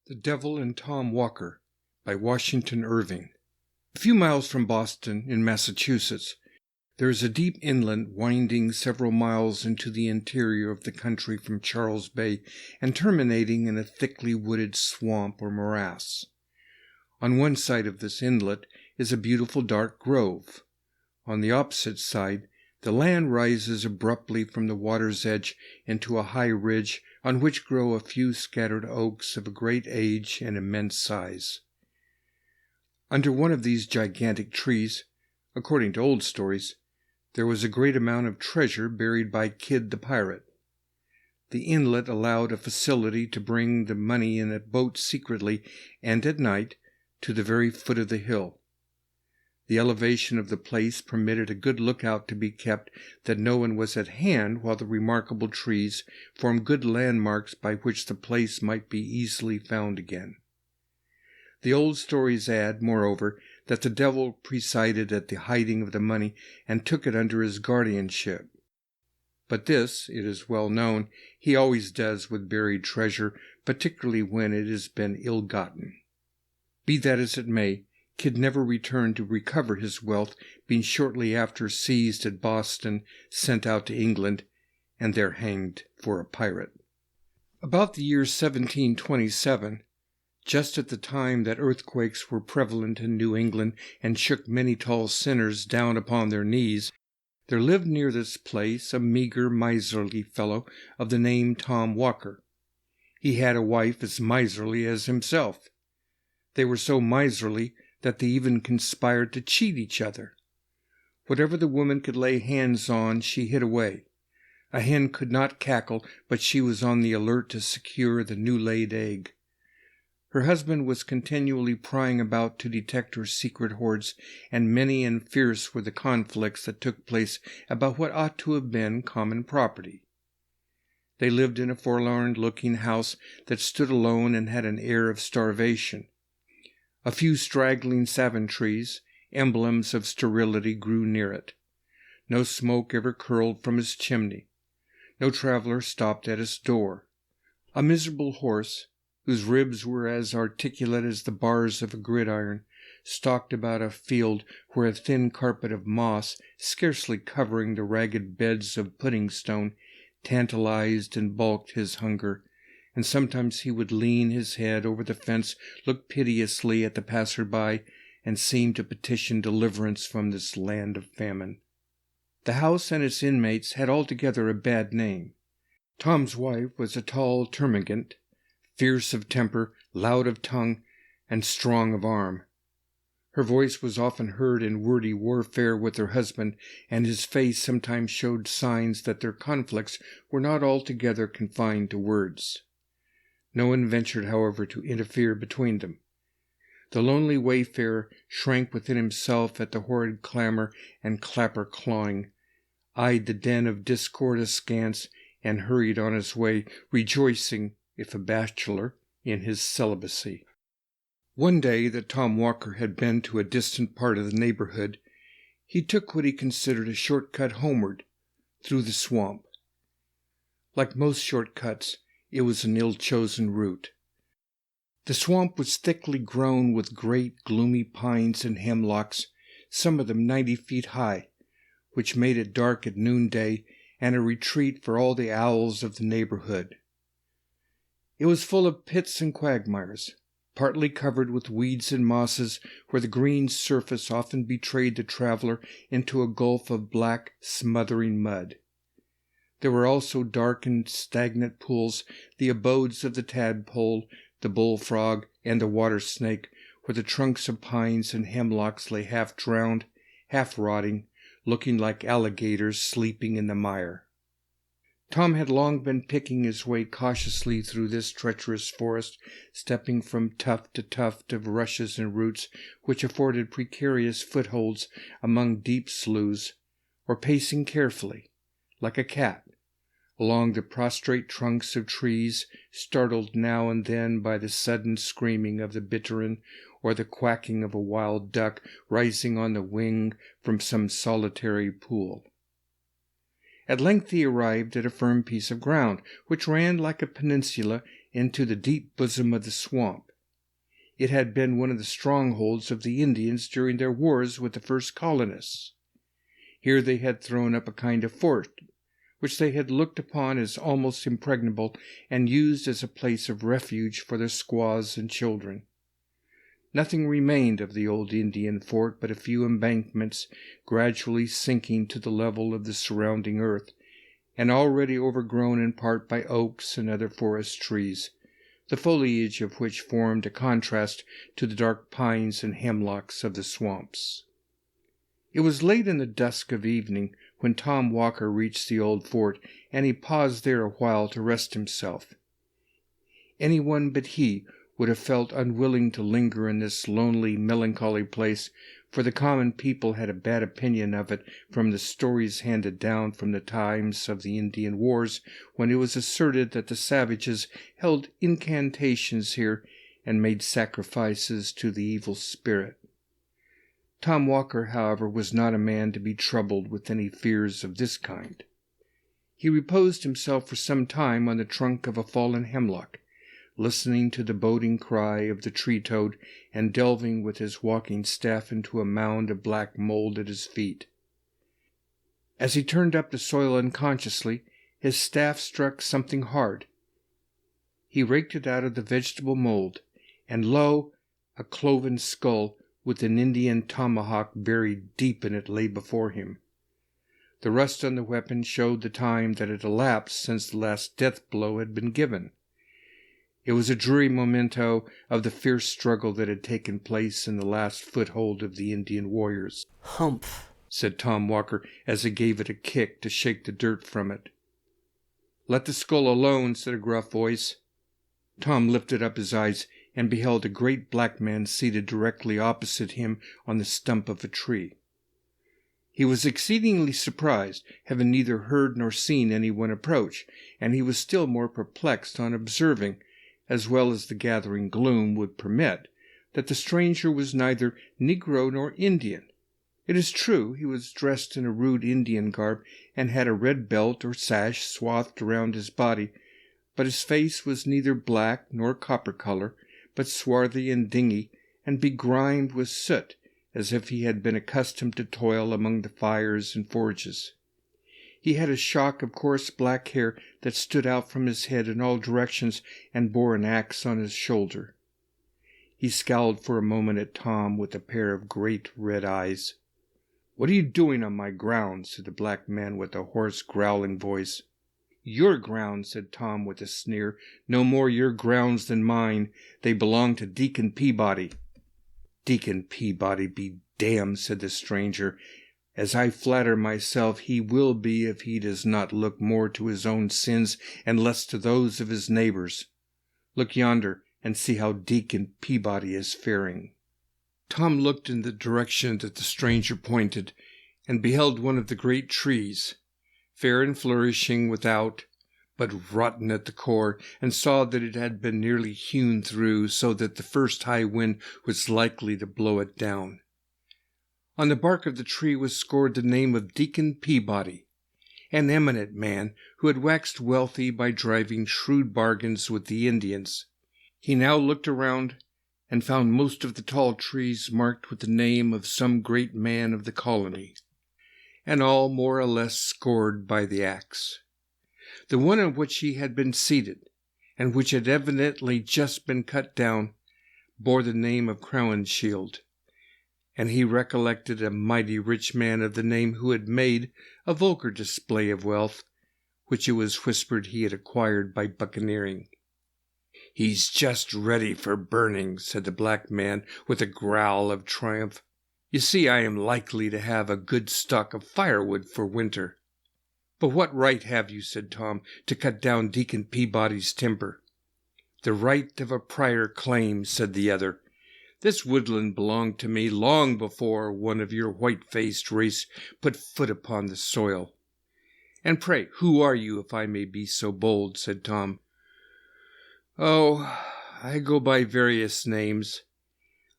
The Devil and Tom Walker by Washington Irving. A few miles from Boston, in Massachusetts, there is a deep inlet winding several miles into the interior of the country from Charles Bay and terminating in a thickly wooded swamp or morass. On one side of this inlet is a beautiful dark grove. On the opposite side, the land rises abruptly from the water's edge into a high ridge on which grow a few scattered oaks of a great age and immense size. Under one of these gigantic trees, according to old stories, there was a great amount of treasure buried by Kidd the pirate. The inlet allowed a facility to bring the money in a boat secretly and at night to the very foot of the hill. The elevation of the place permitted a good lookout to be kept that no one was at hand, while the remarkable trees formed good landmarks by which the place might be easily found again. The old stories add, moreover, that the devil presided at the hiding of the money and took it under his guardianship. But this, it is well known, he always does with buried treasure, particularly when it has been ill-gotten. Be that as it may, Kidd never returned to recover his wealth, being shortly after seized at Boston, sent out to England, and there hanged for a pirate. About the year 1727, just at the time that earthquakes were prevalent in New England and shook many tall sinners down upon their knees, there lived near this place a meager, miserly fellow of the name Tom Walker. He had a wife as miserly as himself. They were so miserly that they even conspired to cheat each other. Whatever the woman could lay hands on, she hid away. A hen could not cackle, but she was on the alert to secure the new-laid egg. Her husband was continually prying about to detect her secret hoards, and many and fierce were the conflicts that took place about what ought to have been common property. They lived in a forlorn-looking house that stood alone and had an air of starvation. A few straggling savin trees, emblems of sterility, grew near it. No smoke ever curled from its chimney. No traveler stopped at its door. A miserable horse, whose ribs were as articulate as the bars of a gridiron, stalked about a field where a thin carpet of moss, scarcely covering the ragged beds of pudding-stone, tantalized and balked his hunger, and sometimes he would lean his head over the fence, look piteously at the passer-by, and seem to petition deliverance from this land of famine. The house and its inmates had altogether a bad name. Tom's wife was a tall termagant, fierce of temper, loud of tongue, and strong of arm. Her voice was often heard in wordy warfare with her husband, and his face sometimes showed signs that their conflicts were not altogether confined to words. No one ventured, however, to interfere between them. The lonely wayfarer shrank within himself at the horrid clamor and clapper clawing, eyed the den of discord askance, and hurried on his way, rejoicing, if a bachelor, in his celibacy. One day that Tom Walker had been to a distant part of the neighborhood, he took what he considered a short cut homeward through the swamp. Like most short cuts, it was an ill-chosen route. The swamp was thickly grown with great, gloomy pines and hemlocks, some of them 90 feet high, which made it dark at noonday and a retreat for all the owls of the neighborhood. It was full of pits and quagmires, partly covered with weeds and mosses, where the green surface often betrayed the traveler into a gulf of black, smothering mud. There were also dark and stagnant pools, the abodes of the tadpole, the bullfrog, and the water snake, where the trunks of pines and hemlocks lay half drowned, half rotting, looking like alligators sleeping in the mire. Tom had long been picking his way cautiously through this treacherous forest, stepping from tuft to tuft of rushes and roots which afforded precarious footholds among deep sloughs, or pacing carefully, like a cat, along the prostrate trunks of trees, startled now and then by the sudden screaming of the bittern or the quacking of a wild duck rising on the wing from some solitary pool. At length he arrived at a firm piece of ground, which ran like a peninsula into the deep bosom of the swamp. It had been one of the strongholds of the Indians during their wars with the first colonists. Here they had thrown up a kind of fort, which they had looked upon as almost impregnable and used as a place of refuge for their squaws and children. Nothing remained of the old Indian fort but a few embankments gradually sinking to the level of the surrounding earth, and already overgrown in part by oaks and other forest trees, the foliage of which formed a contrast to the dark pines and hemlocks of the swamps. It was late in the dusk of evening when Tom Walker reached the old fort, and he paused there a while to rest himself. Anyone but he would have felt unwilling to linger in this lonely, melancholy place, for the common people had a bad opinion of it from the stories handed down from the times of the Indian wars, when it was asserted that the savages held incantations here and made sacrifices to the evil spirit. Tom Walker, however, was not a man to be troubled with any fears of this kind. He reposed himself for some time on the trunk of a fallen hemlock, listening to the boding cry of the tree-toad and delving with his walking staff into a mound of black mold at his feet. As he turned up the soil unconsciously, his staff struck something hard. He raked it out of the vegetable mold, and lo, a cloven skull with an Indian tomahawk buried deep in it lay before him. The rust on the weapon showed the time that had elapsed since the last death blow had been given. It was a dreary memento of the fierce struggle that had taken place in the last foothold of the Indian warriors. "Humph," said Tom Walker as he gave it a kick to shake the dirt from it. "Let the skull alone," said a gruff voice. Tom lifted up his eyes and beheld a great black man seated directly opposite him on the stump of a tree. He was exceedingly surprised, having neither heard nor seen anyone approach, and he was still more perplexed on observing, as well as the gathering gloom would permit, that the stranger was neither Negro nor Indian. It is true, he was dressed in a rude Indian garb, and had a red belt or sash swathed around his body, but his face was neither black nor copper color, but swarthy and dingy, and begrimed with soot, as if he had been accustomed to toil among the fires and forges. He had a shock of coarse black hair that stood out from his head in all directions and bore an axe on his shoulder. He scowled for a moment at Tom with a pair of great red eyes. "What are you doing on my ground?" said the black man with a hoarse, growling voice. "Your ground," said Tom with a sneer. "No more your grounds than mine. They belong to Deacon Peabody." "Deacon Peabody be damned," said the stranger. "As I flatter myself he will be if he does not look more to his own sins and less to those of his neighbors. Look yonder and see how Deacon Peabody is faring." Tom looked in the direction that the stranger pointed, and beheld one of the great trees, fair and flourishing without, but rotten at the core, and saw that it had been nearly hewn through, so that the first high wind was likely to blow it down. On the bark of the tree was scored the name of Deacon Peabody, an eminent man who had waxed wealthy by driving shrewd bargains with the Indians. He now looked around and found most of the tall trees marked with the name of some great man of the colony, and all more or less scored by the axe. The one on which he had been seated, and which had evidently just been cut down, bore the name of Crowninshield, and he recollected a mighty rich man of the name who had made a vulgar display of wealth, which it was whispered he had acquired by buccaneering. "He's just ready for burning," said the black man with a growl of triumph. "You see, I am likely to have a good stock of firewood for winter." "But what right have you," said Tom, "to cut down Deacon Peabody's timber?" "The right of a prior claim," said the other. "This woodland belonged to me long before one of your white-faced race put foot upon the soil." "And pray, who are you, if I may be so bold?" said Tom. "Oh, I go by various names.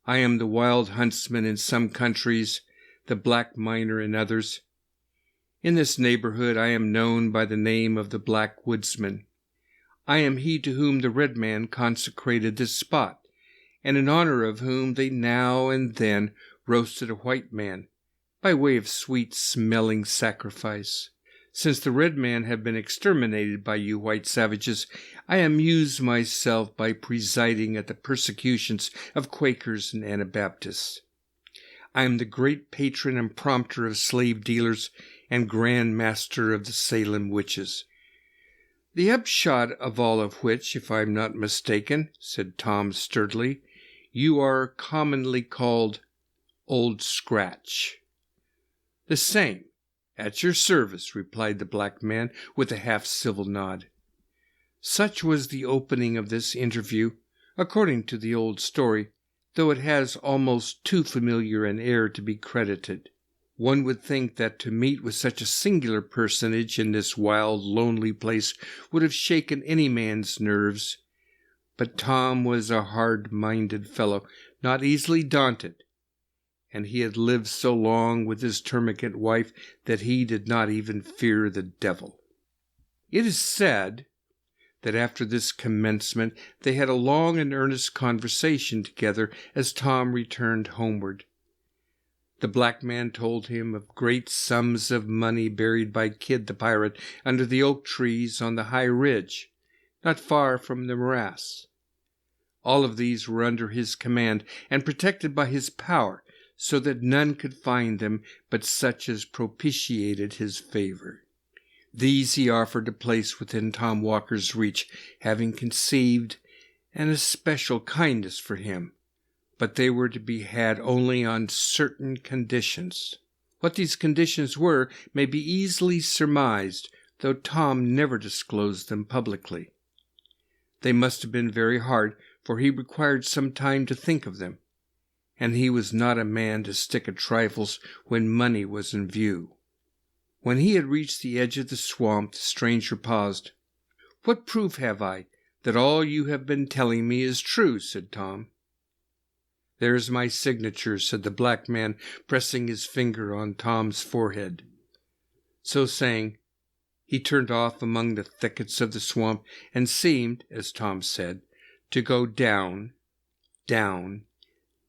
I am the wild huntsman in some countries, the black miner in others. In this neighborhood I am known by the name of the Black Woodsman. I am he to whom the red man consecrated this spot, and in honor of whom they now and then roasted a white man, by way of sweet-smelling sacrifice. Since the red man have been exterminated by you white savages, I amuse myself by presiding at the persecutions of Quakers and Anabaptists. I am the great patron and prompter of slave dealers and grand master of the Salem witches. The upshot of all of which, if I am not mistaken, said Tom sturdily, you are commonly called Old Scratch. The same. At your service, replied the black man with a half-civil nod. Such was the opening of this interview, according to the old story, though it has almost too familiar an air to be credited. One would think that to meet with such a singular personage in this wild, lonely place would have shaken any man's nerves. But Tom was a hard-minded fellow, not easily daunted, and he had lived so long with his termagant wife that he did not even fear the devil. It is said that after this commencement they had a long and earnest conversation together as Tom returned homeward. The black man told him of great sums of money buried by Kidd the pirate under the oak trees on the high ridge, not far from the morass. All of these were under his command and protected by his power, so that none could find them but such as propitiated his favor. These he offered to place within Tom Walker's reach, having conceived an especial kindness for him, but they were to be had only on certain conditions. What these conditions were may be easily surmised, though Tom never disclosed them publicly. They must have been very hard, for he required some time to think of them, and he was not a man to stick at trifles when money was in view. When he had reached the edge of the swamp, the stranger paused. "What proof have I that all you have been telling me is true?" said Tom. "There is my signature," said the black man, pressing his finger on Tom's forehead. So saying, he turned off among the thickets of the swamp and seemed, as Tom said, to go down, down,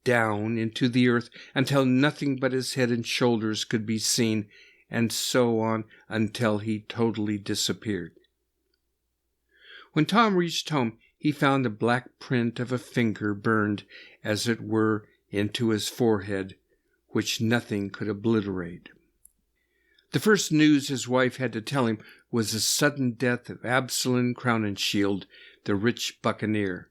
down into the earth until nothing but his head and shoulders could be seen, and so on until he totally disappeared. When Tom reached home, he found the black print of a finger burned, as it were, into his forehead, which nothing could obliterate. The first news his wife had to tell him was the sudden death of Absalom Crowninshield, the rich buccaneer.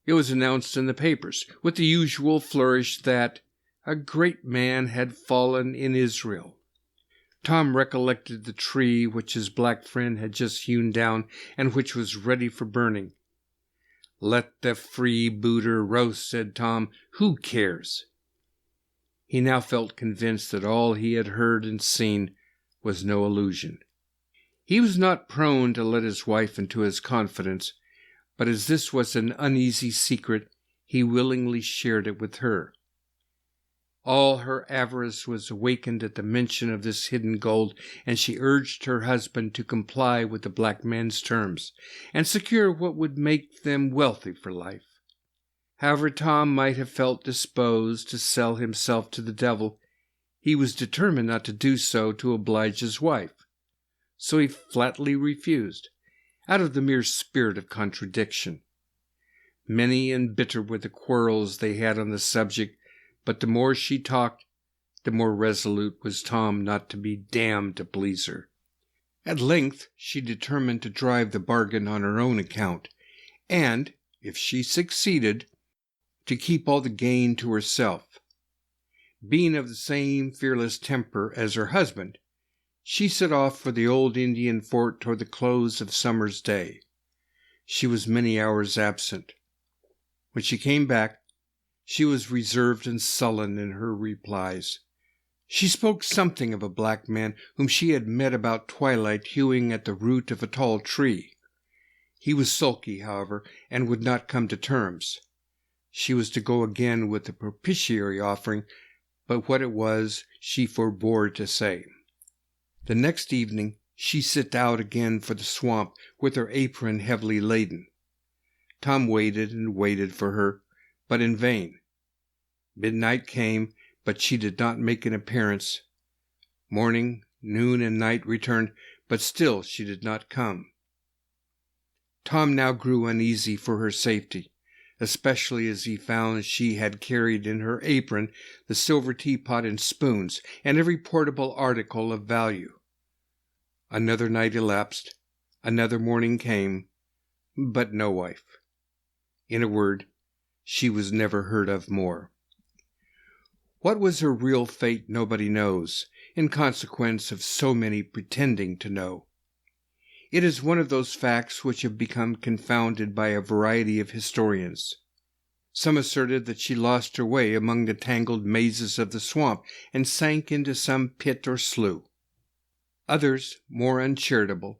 It was announced in the papers, with the usual flourish, that a great man had fallen in Israel. Tom recollected the tree which his black friend had just hewn down, and which was ready for burning. "Let the freebooter roast," said Tom. "Who cares?" He now felt convinced that all he had heard and seen was no illusion. He was not prone to let his wife into his confidence, but as this was an uneasy secret, he willingly shared it with her. All her avarice was awakened at the mention of this hidden gold, and she urged her husband to comply with the black man's terms, and secure what would make them wealthy for life. However Tom might have felt disposed to sell himself to the devil, he was determined not to do so to oblige his wife. So he flatly refused, out of the mere spirit of contradiction. Many and bitter were the quarrels they had on the subject, but the more she talked, the more resolute was Tom not to be damned to please her. At length she determined to drive the bargain on her own account, and, if she succeeded, to keep all the gain to herself. Being of the same fearless temper as her husband, she set off for the old Indian fort toward the close of summer's day. She was many hours absent. When she came back, she was reserved and sullen in her replies. She spoke something of a black man whom she had met about twilight hewing at the root of a tall tree. He was sulky, however, and would not come to terms. She was to go again with the propitiatory offering, but what it was she forbore to say. The next evening She set out again for the swamp with her apron heavily laden. Tom waited and waited for her, but in vain. Midnight came, but she did not make an appearance. Morning, noon, and night returned, but still she did not come. Tom now grew uneasy for her safety, especially as he found she had carried in her apron the silver teapot and spoons, and every portable article of value. Another night elapsed, another morning came, but no wife. In a word, she was never heard of more. What was her real fate nobody knows, in consequence of so many pretending to know. It is one of those facts which have become confounded by a variety of historians. Some asserted that she lost her way among the tangled mazes of the swamp and sank into some pit or slough. Others, more uncharitable,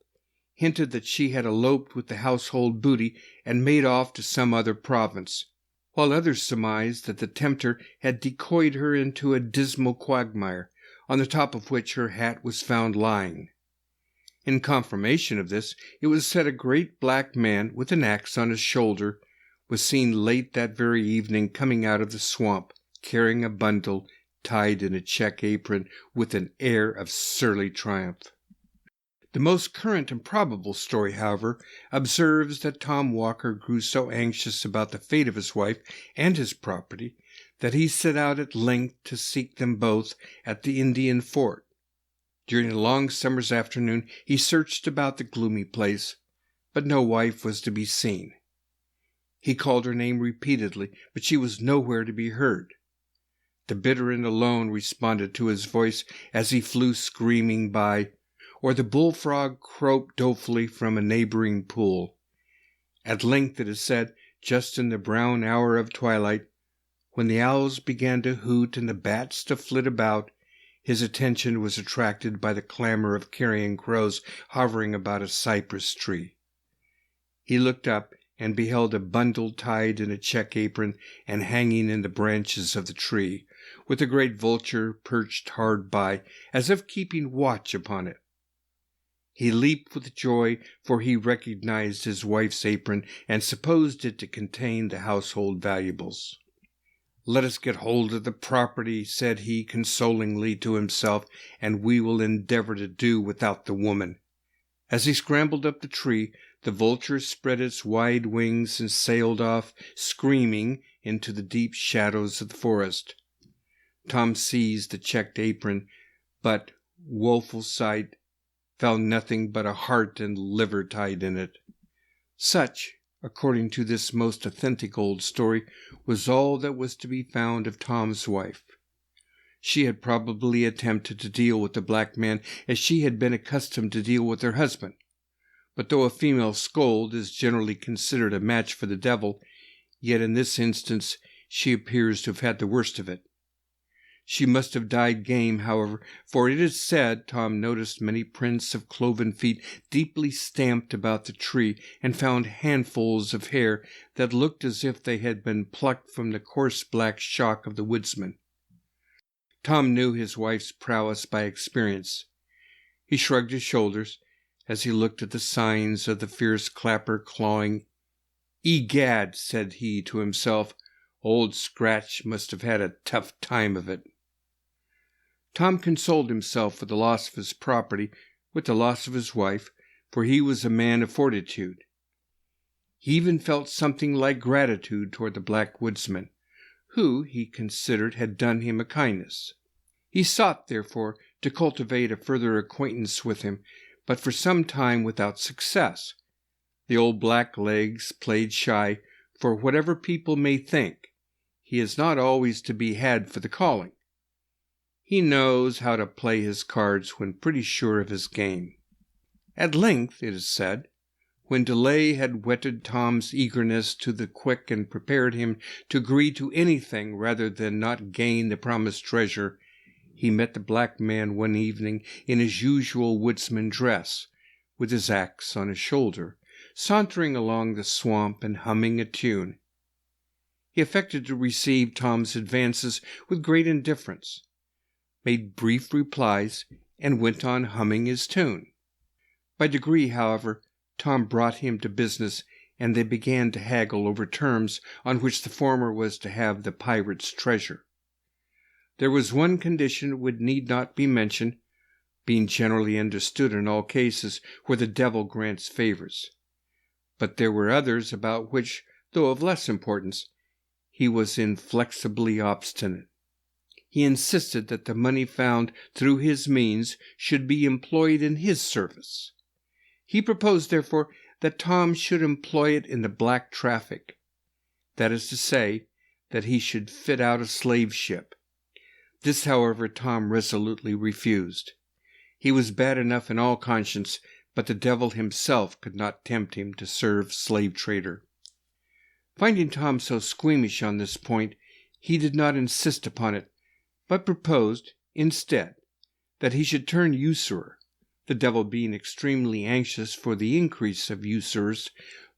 hinted that she had eloped with the household booty and made off to some other province, while others surmised that the tempter had decoyed her into a dismal quagmire, on the top of which her hat was found lying. In confirmation of this, it was said a great black man with an axe on his shoulder was seen late that very evening coming out of the swamp, carrying a bundle tied in a check apron with an air of surly triumph. The most current and probable story, however, observes that Tom Walker grew so anxious about the fate of his wife and his property that he set out at length to seek them both at the Indian fort. During a long summer's afternoon he searched about the gloomy place, but no wife was to be seen. He called her name repeatedly, but she was nowhere to be heard. The bittern alone responded to his voice as he flew screaming by, or the bullfrog croaked dolefully from a neighboring pool. At length, it is said, just in the brown hour of twilight, when the owls began to hoot and the bats to flit about, his attention was attracted by the clamor of carrion crows hovering about a cypress tree. He looked up and beheld a bundle tied in a check apron and hanging in the branches of the tree, with a great vulture perched hard by, as if keeping watch upon it. He leaped with joy, for he recognized his wife's apron and supposed it to contain the household valuables. "Let us get hold of the property," said he consolingly to himself, "and we will endeavor to do without the woman." As he scrambled up the tree, the vulture spread its wide wings and sailed off, screaming, into the deep shadows of the forest. Tom seized the checked apron, but, woeful sight, found nothing but a heart and liver tied in it. Such, according to this most authentic old story, was all that was to be found of Tom's wife. She had probably attempted to deal with the black man as she had been accustomed to deal with her husband. But though a female scold is generally considered a match for the devil, yet in this instance she appears to have had the worst of it. She must have died game, however, for it is said Tom noticed many prints of cloven feet deeply stamped about the tree, and found handfuls of hair that looked as if they had been plucked from the coarse black shock of the woodsman. Tom knew his wife's prowess by experience. He shrugged his shoulders as he looked at the signs of the fierce clapper clawing. "Egad," said he to himself, "Old Scratch must have had a tough time of it." Tom consoled himself for the loss of his property with the loss of his wife, for he was a man of fortitude. He even felt something like gratitude toward the black woodsman, who, he considered, had done him a kindness. He sought, therefore, to cultivate a further acquaintance with him, but for some time without success. The old blacklegs played shy, for whatever people may think, he is not always to be had for the calling. He knows how to play his cards when pretty sure of his game. At length, it is said, when delay had whetted Tom's eagerness to the quick and prepared him to agree to anything rather than not gain the promised treasure, he met the black man one evening in his usual woodsman dress, with his axe on his shoulder, sauntering along the swamp and humming a tune. He affected to receive Tom's advances with great indifference, made brief replies, and went on humming his tune. By degree, however, Tom brought him to business, and they began to haggle over terms on which the former was to have the pirate's treasure. There was one condition which need not be mentioned, being generally understood in all cases where the devil grants favors. But there were others about which, though of less importance, he was inflexibly obstinate. He insisted that the money found through his means should be employed in his service. He proposed, therefore, that Tom should employ it in the black traffic. That is to say, that he should fit out a slave ship. This, however, Tom resolutely refused. He was bad enough in all conscience, but the devil himself could not tempt him to serve slave trader. Finding Tom so squeamish on this point, he did not insist upon it, but proposed, instead, that he should turn usurer, the devil being extremely anxious for the increase of usurers,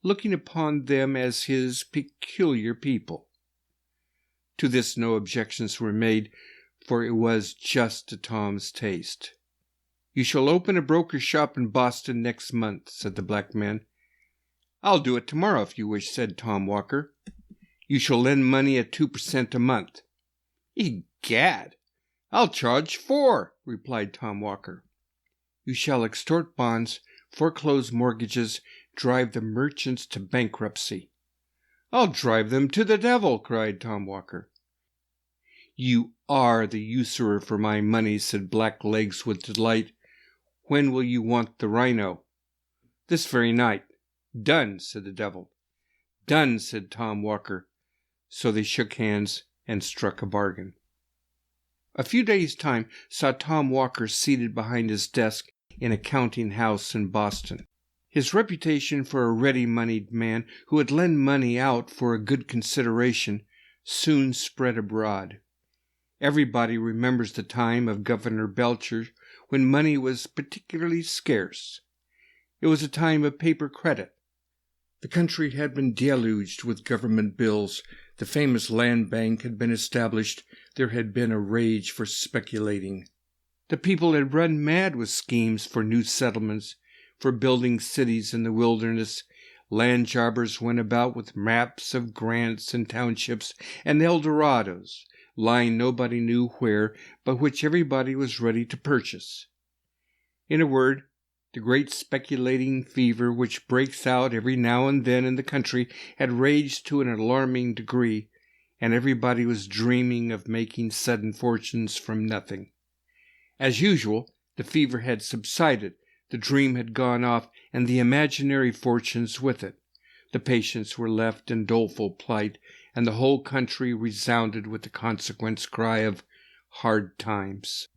looking upon them as his peculiar people. To this no objections were made, for it was just to Tom's taste. "You shall open a broker's shop in Boston next month," said the black man. "I'll do it tomorrow if you wish," said Tom Walker. "You shall lend money at 2% a month." "Egad, I'll charge 4," replied Tom Walker. "You shall extort bonds, foreclose mortgages, drive the merchants to bankruptcy." "I'll drive them to the devil," cried Tom Walker. "You are the usurer for my money," said Blacklegs with delight. "When will you want the rhino?" "This very night." "Done," said the devil. "Done," said Tom Walker. So they shook hands and struck a bargain. A few days' time saw Tom Walker seated behind his desk in a counting house in Boston. His reputation for a ready-moneyed man who would lend money out for a good consideration soon spread abroad. Everybody remembers the time of Governor Belcher when money was particularly scarce. It was a time of paper credit. The country had been deluged with government bills. The famous land bank had been established. There had been a rage for speculating. The people had run mad with schemes for new settlements, for building cities in the wilderness. Land jobbers went about with maps of grants and townships and Eldorados, lying nobody knew where, but which everybody was ready to purchase. In a word, the great speculating fever which breaks out every now and then in the country had raged to an alarming degree, and everybody was dreaming of making sudden fortunes from nothing. As usual, the fever had subsided, the dream had gone off, and the imaginary fortunes with it. The patients were left in doleful plight, and the whole country resounded with the consequent cry of hard times.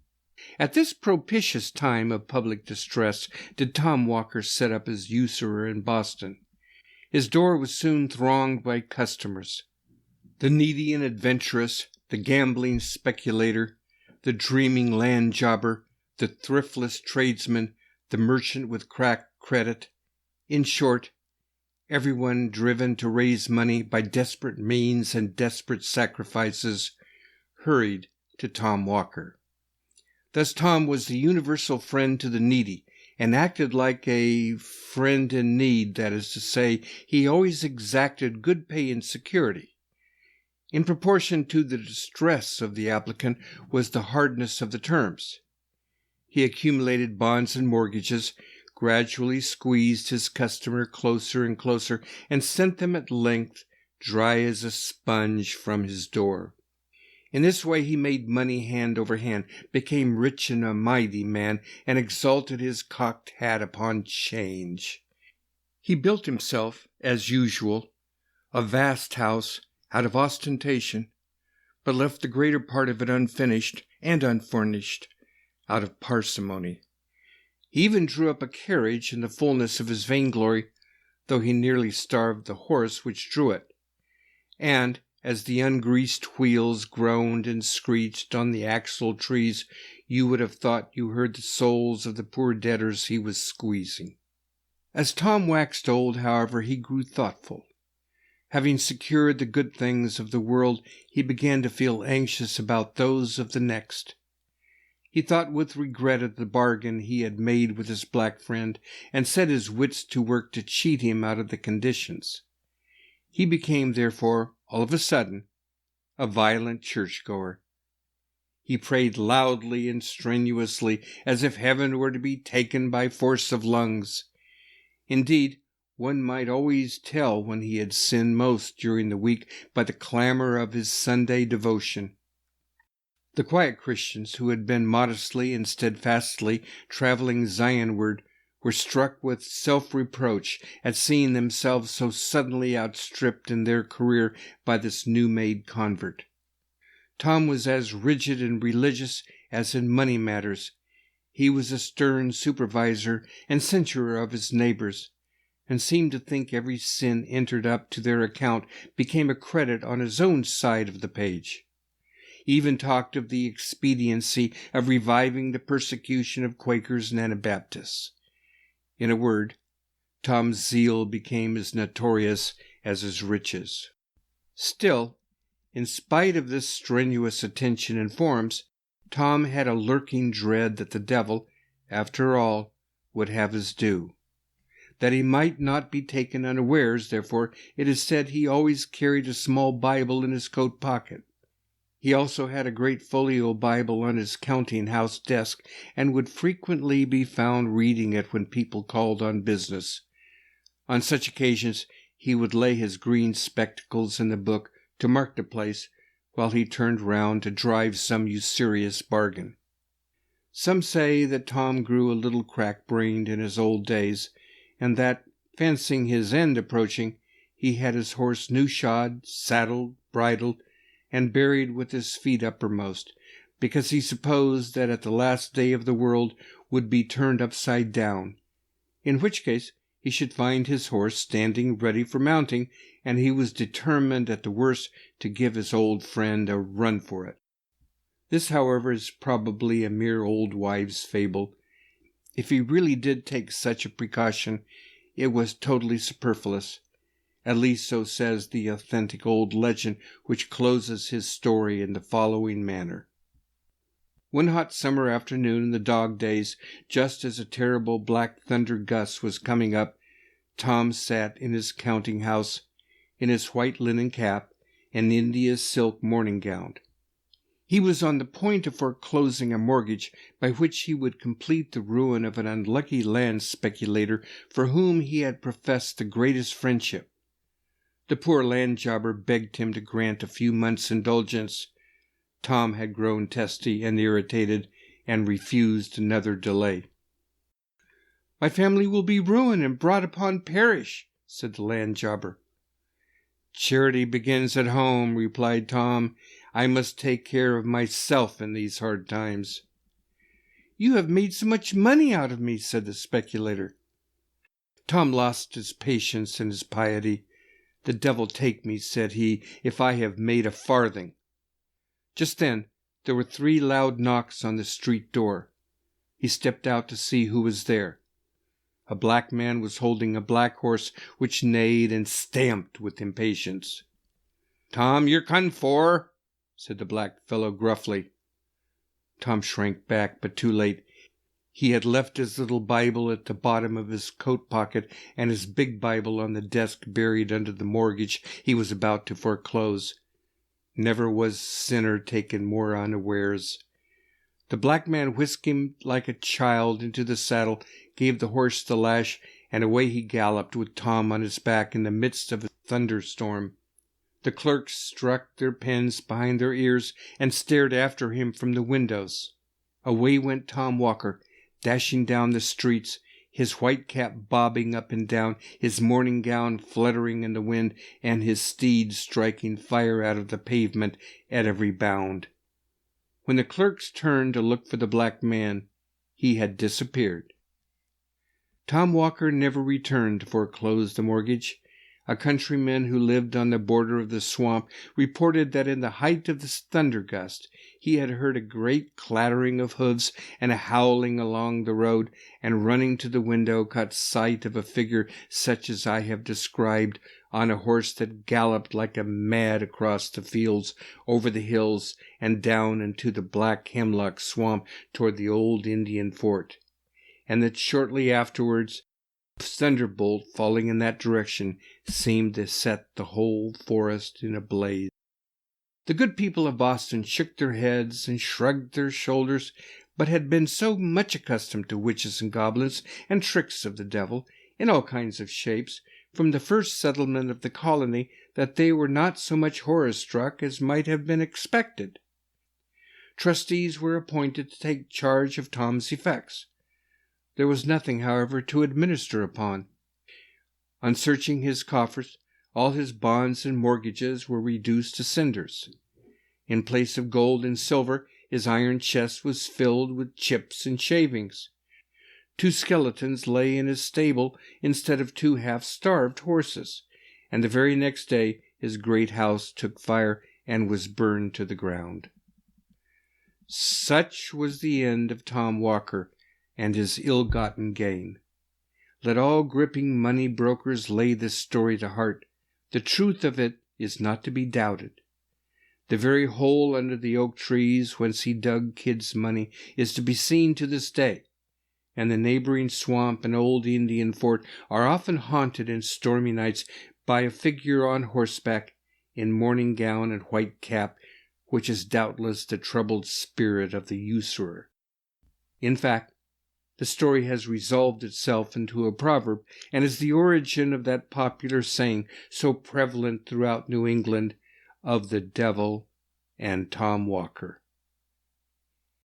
At this propitious time of public distress did Tom Walker set up as usurer in Boston. His door was soon thronged by customers. The needy and adventurous, the gambling speculator, the dreaming land jobber, the thriftless tradesman, the merchant with cracked credit. In short, everyone driven to raise money by desperate means and desperate sacrifices hurried to Tom Walker. Thus Tom was the universal friend to the needy, and acted like a friend in need, that is to say, he always exacted good pay and security. In proportion to the distress of the applicant was the hardness of the terms. He accumulated bonds and mortgages, gradually squeezed his customer closer and closer, and sent them at length, dry as a sponge, from his door. In this way he made money hand over hand, became rich and a mighty man, and exalted his cocked hat upon change. He built himself, as usual, a vast house out of ostentation, but left the greater part of it unfinished and unfurnished out of parsimony. He even drew up a carriage in the fullness of his vainglory, though he nearly starved the horse which drew it. And as the ungreased wheels groaned and screeched on the axle trees, you would have thought you heard the souls of the poor debtors he was squeezing. As Tom waxed old, however, he grew thoughtful. Having secured the good things of the world, he began to feel anxious about those of the next. He thought with regret of the bargain he had made with his black friend, and set his wits to work to cheat him out of the conditions. He became, therefore, all of a sudden, a violent churchgoer. He prayed loudly and strenuously, as if heaven were to be taken by force of lungs. Indeed, one might always tell when he had sinned most during the week by the clamor of his Sunday devotion. The quiet Christians who had been modestly and steadfastly traveling Zionward were struck with self-reproach at seeing themselves so suddenly outstripped in their career by this new-made convert. Tom was as rigid and religious as in money matters. He was a stern supervisor and censurer of his neighbors, and seemed to think every sin entered up to their account became a credit on his own side of the page. He even talked of the expediency of reviving the persecution of Quakers and Anabaptists. In a word, Tom's zeal became as notorious as his riches. Still, in spite of this strenuous attention and forms, Tom had a lurking dread that the devil, after all, would have his due. That he might not be taken unawares, therefore, it is said he always carried a small Bible in his coat pocket. He also had a great folio Bible on his counting-house desk, and would frequently be found reading it when people called on business. On such occasions he would lay his green spectacles in the book to mark the place, while he turned round to drive some usurious bargain. Some say that Tom grew a little crack-brained in his old days, and that, fancying his end approaching, he had his horse new-shod, saddled, bridled, and buried with his feet uppermost, because he supposed that at the last day of the world would be turned upside down, in which case he should find his horse standing ready for mounting, and he was determined at the worst to give his old friend a run for it. This, however, is probably a mere old wives' fable. If he really did take such a precaution, it was totally superfluous. At least so says the authentic old legend, which closes his story in the following manner. One hot summer afternoon in the dog days, just as a terrible black thunder gust was coming up, Tom sat in his counting-house, in his white linen cap and India silk morning gown. He was on the point of foreclosing a mortgage by which he would complete the ruin of an unlucky land speculator for whom he had professed the greatest friendship. The poor land jobber begged him to grant a few months' indulgence. Tom had grown testy and irritated, and refused another delay. "My family will be ruined and brought upon perish," said the land jobber. "Charity begins at home," replied Tom. "I must take care of myself in these hard times." "You have made so much money out of me," said the speculator. Tom lost his patience and his piety. "The devil take me," said he, "if I have made a farthing." Just then there were 3 loud knocks on the street door. He stepped out to see who was there. A black man was holding a black horse which neighed and stamped with impatience. "Tom, you're come for," said the black fellow gruffly. Tom shrank back, but too late. He had left his little Bible at the bottom of his coat pocket and his big Bible on the desk buried under the mortgage he was about to foreclose. Never was sinner taken more unawares. The black man whisked him like a child into the saddle, gave the horse the lash, and away he galloped with Tom on his back in the midst of a thunderstorm. The clerks struck their pens behind their ears and stared after him from the windows. Away went Tom Walker, dashing down the streets, his white cap bobbing up and down, his morning gown fluttering in the wind, and his steed striking fire out of the pavement at every bound. When the clerks turned to look for the black man, he had disappeared. Tom Walker never returned to foreclose the mortgage. A countryman who lived on the border of the swamp reported that in the height of the thunder gust he had heard a great clattering of hoofs and a howling along the road, and running to the window caught sight of a figure such as I have described on a horse that galloped like a mad across the fields, over the hills, and down into the black hemlock swamp toward the old Indian fort, and that shortly afterwards a thunderbolt falling in that direction seemed to set the whole forest in a blaze. The good people of Boston shook their heads and shrugged their shoulders, but had been so much accustomed to witches and goblins and tricks of the devil in all kinds of shapes from the first settlement of the colony that they were not so much horror-struck as might have been expected. Trustees were appointed to take charge of Tom's effects. There was nothing, however, to administer upon. On searching his coffers, all his bonds and mortgages were reduced to cinders. In place of gold and silver, his iron chest was filled with chips and shavings. 2 skeletons lay in his stable instead of 2 half-starved horses, and the very next day his great house took fire and was burned to the ground. Such was the end of Tom Walker and his ill-gotten gain. Let all gripping money brokers lay this story to heart. The truth of it is not to be doubted. The very hole under the oak trees whence he dug Kid's money is to be seen to this day, and the neighboring swamp and old Indian fort are often haunted in stormy nights by a figure on horseback, in morning gown and white cap, which is doubtless the troubled spirit of the usurer. In fact, the story has resolved itself into a proverb, and is the origin of that popular saying so prevalent throughout New England of the devil and Tom Walker.